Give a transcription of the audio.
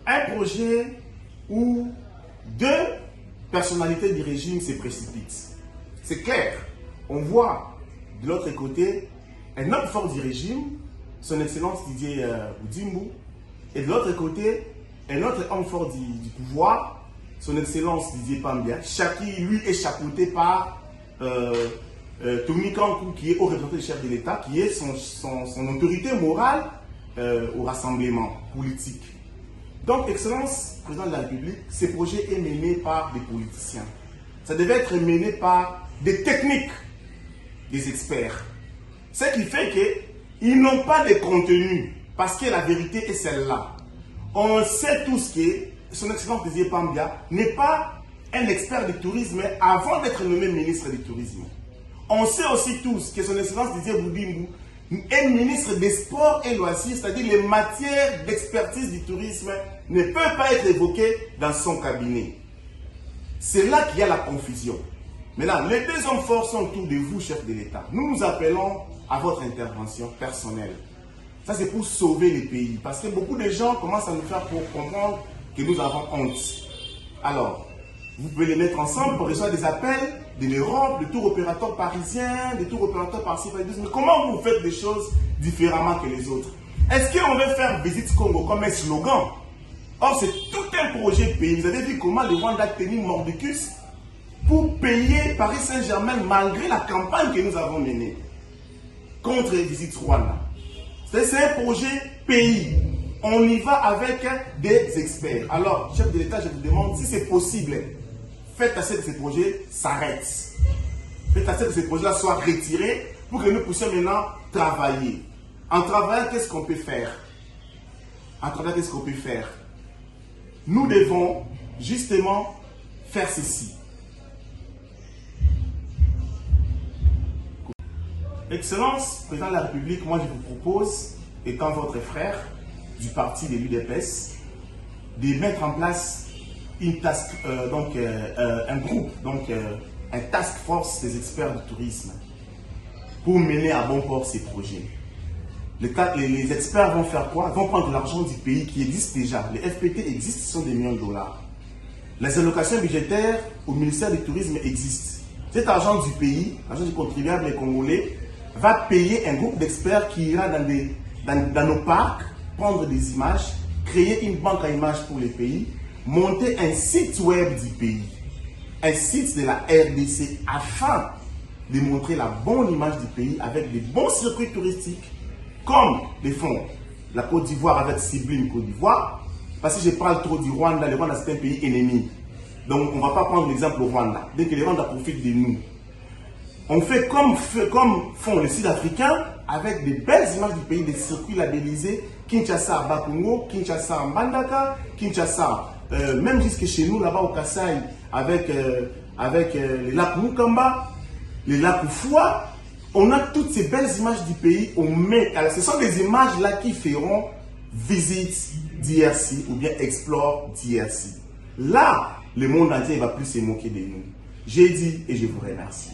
un projet où deux personnalités du régime se précipitent. C'est clair. On voit de l'autre côté un homme fort du régime, son Excellence Didier Boudimbo, et de l'autre côté, un autre homme fort du pouvoir, son Excellence Didier Pambia, qui lui est chapeauté par Tony Kankou, qui est haut représentant du chef de l'État, qui est son autorité morale au rassemblement politique. Donc, Excellence, Président de la République, ce projet est mené par des politiciens. Ça devait être mené par des techniques, des experts. Ce qui fait qu'ils n'ont pas de contenu, parce que la vérité est celle-là. On sait tous que son Excellence Didier Pambia n'est pas un expert du tourisme avant d'être nommé ministre du Tourisme. On sait aussi tous que son Excellence Didier Boudimbo est ministre des Sports et Loisirs, c'est-à-dire les matières d'expertise du tourisme ne peuvent pas être évoquées dans son cabinet. C'est là qu'il y a la confusion. Maintenant, les deux hommes forts sont autour de vous, chef de l'État. Nous nous appelons à votre intervention personnelle. Ça, c'est pour sauver les pays. Parce que beaucoup de gens commencent à nous faire pour comprendre que nous avons honte. Alors, vous pouvez les mettre ensemble pour recevoir des appels de l'Europe, de tour opérateurs parisiens, de tour opérateurs par-ci, par-là. Mais comment vous faites des choses différemment que les autres? Est-ce qu'on veut faire Visite Congo comme un slogan? Or, c'est tout un projet pays. Vous avez vu comment le Rwanda a tenu mordicus pour payer Paris Saint-Germain malgré la campagne que nous avons menée contre Visite Rwanda. C'est un projet pays. On y va avec des experts. Alors, chef de l'État, je vous demande si c'est possible. Faites à ce que ces projets s'arrêtent. Faites à ce que ces projets-là soient retirés pour que nous puissions maintenant travailler. En travaillant, qu'est-ce qu'on peut faire? Nous devons justement faire ceci. Excellence, Président de la République, moi je vous propose, étant votre frère du parti de l'UDPS, de mettre en place une un groupe, un task force des experts du tourisme pour mener à bon port ces projets. Les experts vont faire quoi? Ils vont prendre l'argent du pays qui existe déjà. Les FPT existent, ce sont des millions de dollars. Les allocations budgétaires au ministère du Tourisme existent. Cet argent du pays, l'argent du contribuable congolais, va payer un groupe d'experts qui ira dans nos parcs, prendre des images, créer une banque à images pour les pays, monter un site web du pays, un site de la RDC afin de montrer la bonne image du pays avec des bons circuits touristiques comme les fonds. La Côte d'Ivoire avec Sublime Côte d'Ivoire, parce que je parle trop du Rwanda, le Rwanda c'est un pays ennemi. Donc on ne va pas prendre l'exemple au Rwanda, dès que le Rwanda profite de nous. On fait comme font les Sud-Africains avec des belles images du pays, des circuits labellisés, Kinshasa à Bakongo, Kinshasa à Mbandaka, Kinshasa, même jusque chez nous là-bas au Kasaï, avec les lacs Mukamba, les lacs Oufoua. On a toutes ces belles images du pays, on met, alors ce sont des images là qui feront visite DRC ou bien explore DRC. Là, le monde entier ne va plus se moquer de nous. J'ai dit et je vous remercie.